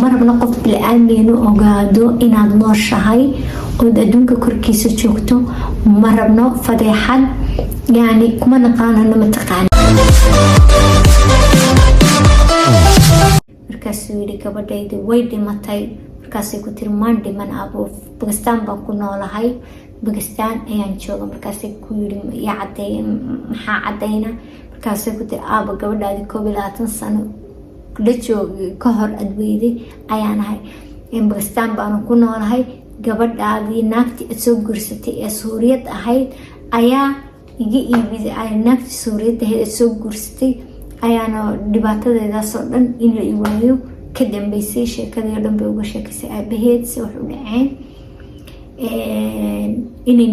marabna qof bilaadan ogaado inaad nooshahay oo adduunka korkiisa joogto marabno fadeexad yani kuma naqaanano mataqaan markaasuu yidhi gabadhaydi way dhimatay markaasay ku tiri maan dhiman abo Pakistan baan ku noolahay Pakistan ayaan jooga markaasay ku yidhi yaa cadeyn maxaa cadeyna markaasay ku tiri aaba gabadhaadi 12 sano la joogay ka hor adweyday ayaan ahay Pakistan baan ku noolahay gabadhaadi naagti soo guursatay ee Suuriyad ahayd ayaa iga iibisay ay naagti Suuriyad ahayd soo guursatay ayaana dhibaatadeedaas oo dhan in la iwaayo ka dambeysay sheekadii oo dhan bay uga sheekaysay aabaheed si wax u dhaceen inay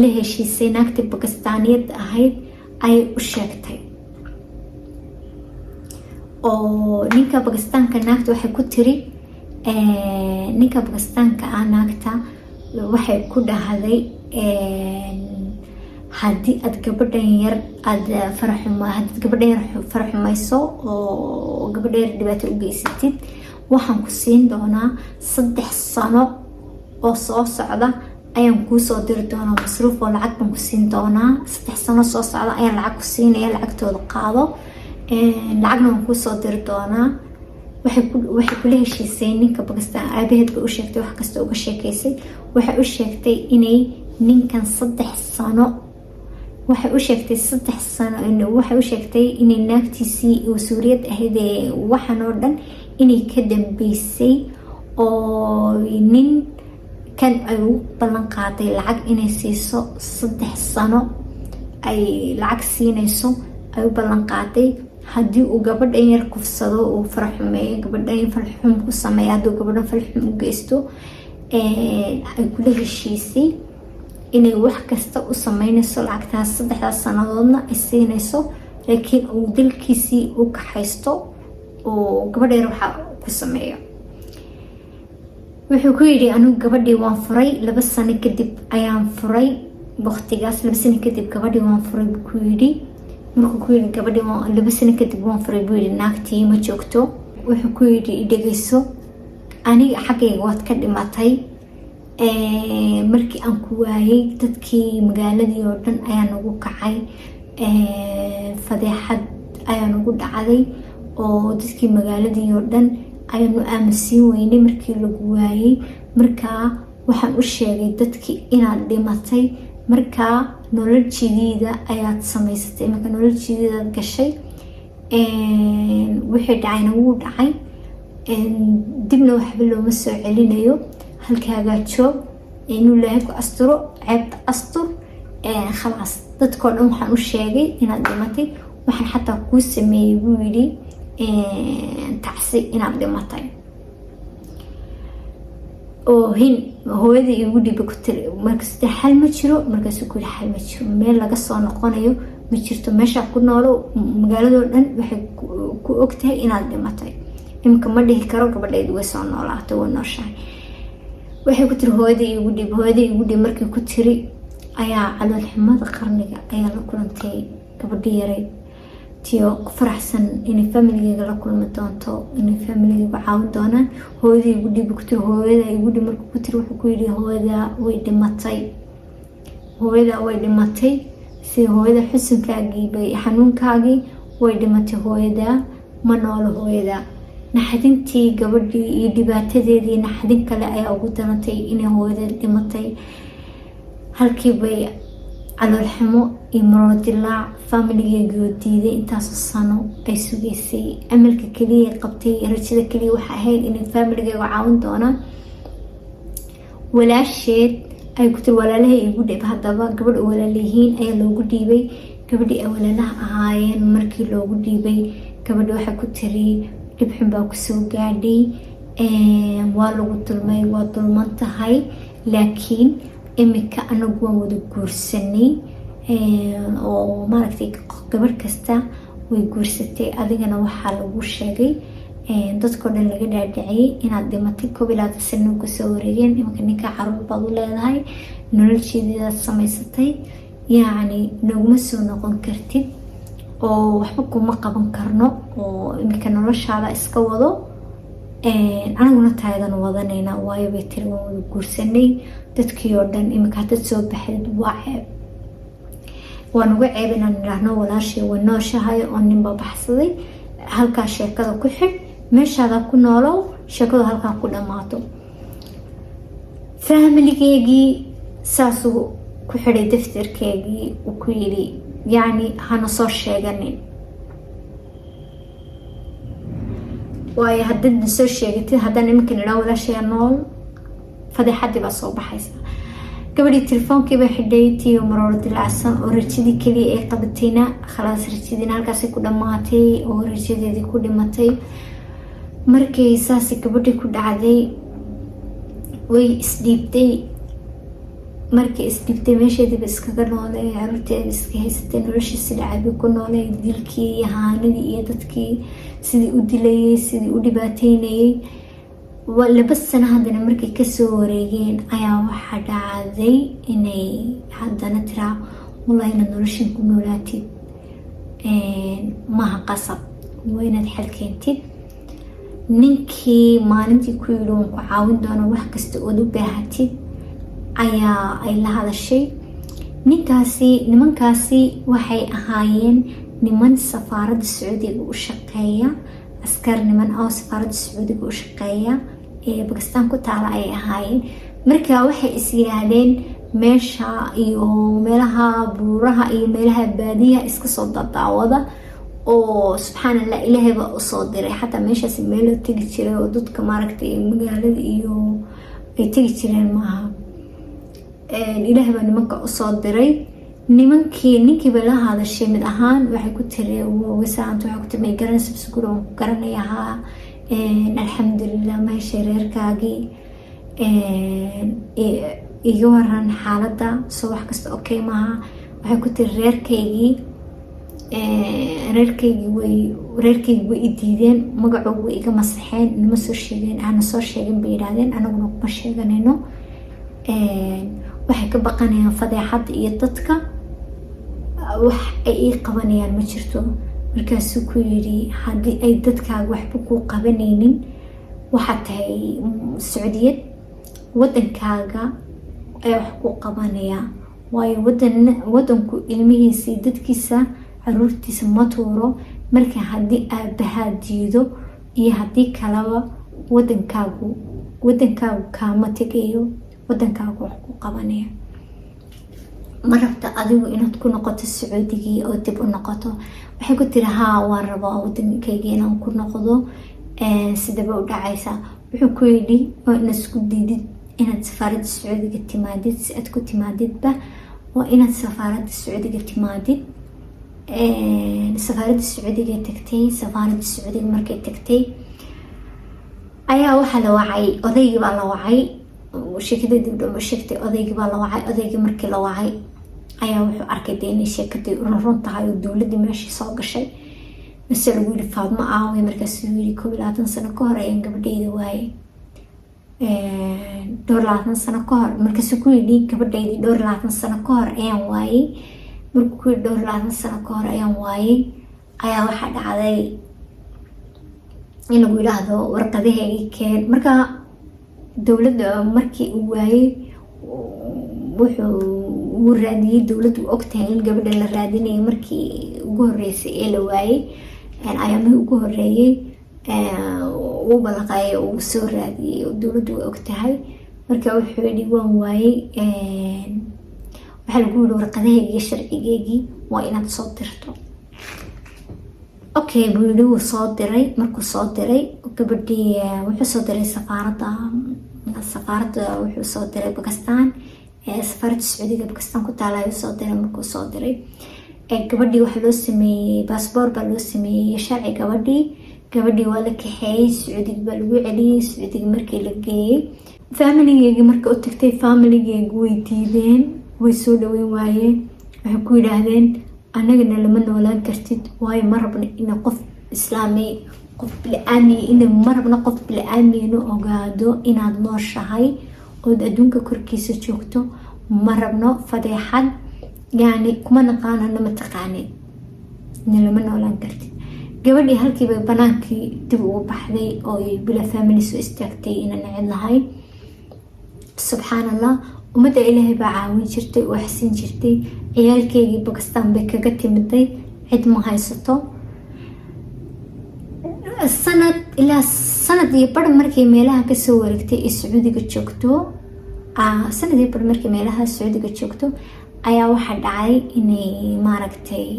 la heshiisay naagti Pakistaaniyad ahayd ay u sheegtay oo ninka Pakistaanka naagta waxay ku tiri ninka Pakistaanka naagta waxay ku dhahday haddii aad gabadhan yar aad faraxumayso oo gabadha yar dhibaato u geysatid waxaan ku siin doonaa 3 sano oo soo socda ayaan kuu soo diri doonaa masruuf oo lacag baan ku siin doonaa 3 sano soo socda ayaan lacag ku siinaya lacagtooda qaado lacagna waan kuu soo diri doonaa waxay kula heshiisay ninka Pakistan aabaheed u sheegtay wax kasta uga sheekaysay waxay u sheegtay inay ninkan 3 sano waxay u sheegtay 3 sano waxay u sheegtay inay naagtiisii oo Suuriyad ahayd waxan oo dhan inay ka dambeysay oo nin kan ay u ballan qaaday lacag inay siiso 3 sano ay lacag siinayso ay u ballan qaaday haddii uu gabadhan yar kufsado oo faraxumeeyo gabadhan farxum ku sameeyo hadduu gabadhan farxum u geysto ay kula heshiisay inay wax kasta u sameynayso lacagtaas 3 sanadoodna ay siinayso laakiin uu dalkiisii u kaxaysto oo gabadha yar waxa ku sameeyo wuxuu ku yidhi anigu gabadhii waan furay 2 sano kadib ayaan furay waqtigaas 2 sano kadib gabadhii waan furay buu ku yidhi markuu ku yidhi gabadhii 2 sano kadib waan furay buu yidhi naagtii ma joogto wuxuu ku yidhi dhegeyso aniga xaggayga waad ka dhimatay markii aan ku waayay dadkii magaaladii oo dhan ayaan ugu kacay fadeexad ayaan ugu dhacday oo dadkii magaaladii oo dhan ayaanu aaminsiin weynay markii lagu waayay markaa waxaan u sheegay dadkii inaad dhimatay markaa nolol jadiida ayaad samaysatay marka nolol jadiidaad gashay wixii dhacayna wuu dhacay dibna waxba looma soo celinayo halkaagaa joog inuu ilaahay ku asturo ceebta astur khalaas dadkoo dhan waxaan u sheegay inaad dhimatay waxaan xataa kuu sameeyey buu yidhi tacsi inaad dhimatay oo hooyada igu dhiba ku tiri markaas xal ma jiro markaas ku yiri xal ma jiro meel laga soo noqonayo ma jirto meesha ku noolo magaalada dhan waxay ku ogtahay inaad dhimatay imka ma dhihi karo gabadheedu way soo noolaato way nooshahay waxay ku tiri hooyada igu dhib markii ku tiri ayaa calool xumada qarniga ayaa la kulantay gabadhii yaray tiyo ku faraxsan inay familiga la kulmi doonto inay familiga caawin doonaan hooyada igu dhib ku tiri hooyada igu dhib markii ku tiri wuxuu ku yiri hooyada way dhimatay si hooyada xusunkaagii bay xanuunkaagii way dhimatay hooyada ma noolo hooyada naxdintii gabadhii iyo dhibaatadeedii naxdin kale ayaa ugu darantay inay hooyada dhimatay halkii bay calool xumo iyo marood dilaac familigeygii diiday intaas sano ay sugaysay amalka kaliya qabtay rajada kaliya waxa ahayd inay familigeega caawin doonaan walaasheed ay ku tiri walaalahay igu dhib haddaba gabadh walaalihiin ayaa loogu dhiibay gabadhii ay walaalaha ahaayeen markii loogu dhiibay gabadhi waxay ku tiri dhib xun baa kusoo gaadhay waa lagu dulmay waa dulman tahay laakiin imika anagu waan wada guursanay oo maaragtay gabadh kasta way guursatay adigana waxaa lagu sheegay dadkoo dhan laga dhaadhiciyay inaad dhimatay 12 sano ka soo wareegeen imika ninka caruur baad u leedahay nolosheediidaad samaysatay yacni naguma soo noqon kartid oo waxba kuma qaban karno oo imika noloshaada iska wado anaguna taayadan wadanayna waayo bay tiri waan wada guursanay dadkii oo dhan imika hadad soo baxeed waa ceeb waan uga ceeb inaan idhaahno walaashay way nooshahay oo ninba baxsaday halkaa sheekada ku xidh meeshaada ku noolow sheekadu halkaa ku dhammaato faamiligeygii saasuu ku xidhay daftarkeygii uu ku yidhi yacni hana soo sheeganin waayo haddaad na soo sheegatid haddaan iminkan idhaa walaashaya nool fadeexadii baa soo baxaysa gabadhii telefoonkiiba xidhay tiyo maroolo dilacsan oo rajadii keliya ay qabatayna khalaas rajadiina halkaasi ku dhammaatay oo rajadeedii ku dhimatay markay saasi gabadhii ku dhacday way isdhiibtay markii isdhiibtay meesheediiba iskaga noolay caruurteeda iska haysatay noloshii sida cabi ku noolay dilkii iyo haanadii iyo dadkii sidii u dilayay sidii u dhibaateynayay 2 sano haddana markay kasoo wareegeen ayaa waxaa dhacday inay haddana tiraa wallahi inaad noloshin ku noolaatid maha qasab waa inaad xal keentid ninkii maalintii ku yidhi waan ku caawin doona wax kasta ood u baahatid ayaa ay la hadashay nimankaasi waxay ahaayeen niman safaaradda sacuudiga u shaqeeya askar niman oo safaaradda sacuudiga u shaqeeya ee Pakistan ku taala ay ahaayeen markaa waxay is yiraahdeen meesha iyo meelaha buuraha iyo meelaha baadiyaha iska soo dadaawada oo subxaanallah ilaahay baa u soo diray xataa meeshaas meel oo tagi jiray oo dadka maaragtay magaalada iyo ay tagi jireen maaha ilaahay baa nimanka u soo diray ninkii bay la hadashay mid ahaan waxay ku tiri wasaanta waxay ku tiri garanaysa biskuur oo garanayaha alxamdulillah ma heshay reerkaagii iga waran xaaladda soo wax kasta okay maaha waxay ku tiri reerkaygii way i diideen magacooda way iga masaxeen nima soo sheegeen ana soo sheegin bay yidhaahdeen anaguna kuma sheeganayno waxay ka baqanayaan fadeexadda iyo dadka wax ay ii qabanayaan ma jirto markaasuu ku yidhi haddii ay dadkaaga waxba kuu qabanaynin waxaad tahay Sacuudiyad wadankaaga ayaa wax ku qabanaya waayo wadanku ilmihiisa iyo dadkiisa caruurtiisa ma tuuro marka haddii aabahaa diido iyo haddii kalaba wadankaagu kaama tegayo wadankaagu wax ku qabanaya ma rabta adigu inaad ku noqoto Sacuudigii oo dib u noqoto waxay ku tiri haa waan rabaa wadankayga inaan ku noqdo sidaba u dhacaysa wuxuu ku yidhi waa inaad isku diidid inaad safaaradda Sacuudiga timaadid si aad ku timaadidba waa inaad safaaradda Sacuudiga timaadid safaaradda Sacuudiga tagtay safaaradda Sacuudiga markay tagtay ayaa waxaa la wacay odaygii baa la wacay sheekadii dib u sheegtay odaygii baa la wacay odaygii markii la wacay ayaa wuxuu arkay inay sheekadii run tahay oo dawladda meeshii soo gashay base lagu yidhi Faadmo aaway markaasuu yidhi 20 sano ka hor ayaan gabadhayda waayay 20 sano ka hor markaasuu ku yidhi gabadhaydii 20 sano ka hor ayaan waayay markuu ku yidhi 20 sano ka hor ayaan waayay ayaa waxaa dhacday in lagu yidhaahdo warqadaheygii keen markaa dawladda markii uu waayay wuxuu raadiyay dawladdu ogtahay in gabadha la raadinayo markii ugu horeysay ee la waayay ayaamihii ugu horeeyay uu balaqay uu soo raadiyay dawladdu way ogtahay marka wuxuu yidhi waan waayay waxa lagu yidhi warqadaheygii sharcigeygii waa inaad soo dirto okay buu yidhi wuu soo diray markuu soo diray gabadhii wuxuu soo diray safaaradda wuxuu soo diray Pakistan safaaradda Sacuudiga Pakistan ku taala ayuu soo diray markuu soo diray gabadhii waxa loo sameeyay passport baa loo sameeyay sharci gabadhii waa la kaxeeyay Sacuudiga baa lagu celiyay Sacuudiga markii la geeyay familigeygii markii u tagtay familigeygii way diideen way soo dhaweyn waayeen waxay ku yidhaahdeen annagana lama noolaan kartid waayo ma rabno in qof islaami qof bil'aami in ma rabno qof bil'aami inuu ogaado inaad nooshahay oo adduunka korkiisa joogto ma rabno fadeexad yani kuma naqaanana ma taqaanin lama noolaan kartid gabadhii halkiiba banaankii dib ugu baxday oo bila family soo istaagtay inaan cid lahayn. subxaanallah, ummadda ilaahay baa caawin jirtay oo xasin jirtay. ciyaalkeygii Bakistaan bay kaga timiday, cid ma haysato. sanad iyo bar markii meelaha kasoo wareegtay ee Sacuudiga joogto, sanad iyo bar markii meelaha Sacuudiga joogto ayaa waxaa dhacay inay maaragtay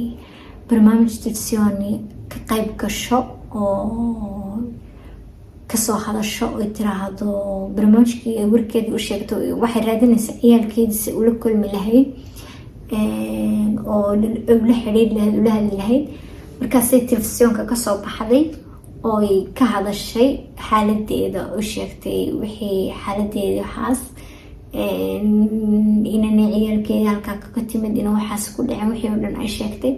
barnaamij telefisyooni ka qayb gasho oo kasoo hadasho oo tiraahdo barnaamijkii warkeedii u sheegto waxay raadinaysaa ciyaalkeedii si ula kulmi lahayd oo la xiriir lahayd, ula hadli lahayd. markaasay telefisyoonka kasoo baxday oo ka hadashay xaaladeeda, u sheegtay wixii xaaladeeda waxaas inay ciyaalkeeda halkaa ka timid in waxaas ku dhaceen wixii oo dhan ay sheegtay.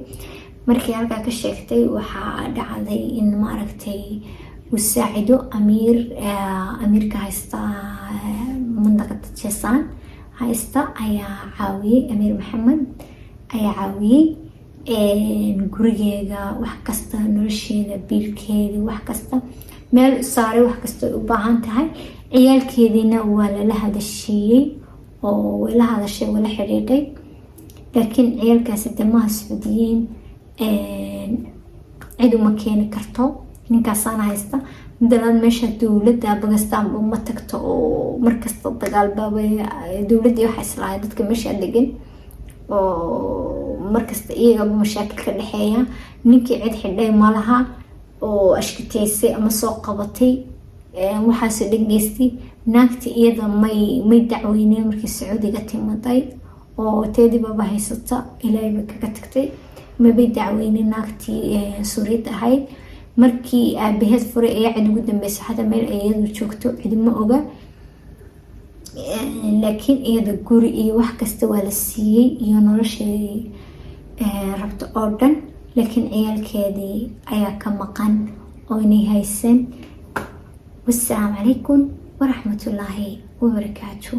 markii halkaa ka sheegtay waxaa dhacday in maaragtay وساعدو أمير كهيستا منطقة جيسان هيستا أيا عاوي أمير محمد أيا عاوي gurigeyga wax kasta nolosheeda biilkeeda wax kasta meel saaray wax kasta u baahan tahay. ciyaalkeedina waa la hadashiiyay oo la hadashay wala xiriiray, laakiin ciyaalkaasi damaha Sacuudiyiin cid uma keeni karto. ninkaasana haysta midaan meesha dawladda Bakistaan uma tagto oo markasta dagaal baabay dawladda waxa islaahay dadka meesha degan oo markasta iyaga mashaakil ka dhaxeeya. ninkii cid xidhay malaha oo ashkiteysay ama soo qabatay waxaas dhageystay. naagti iyada may dacweyneen markii Sacuudiga timaday oo teedii baba haysata ilaahay ba kaga tagtay, ma bay dacweyneen naagti Suuriyad ahayd. markii aabaheed furay ee cid ugu dambeysay hada meel ayadu joogto cid ma oga, laakiin iyada guri iyo wax kasta waa la siiyay iyo nolosheedii rabto oo dhan. laakiin ciyaalkeedii ayaa ka maqan oo inay haysan. wassalaamu calaykum waraxmatullaahi wabarakaatuh.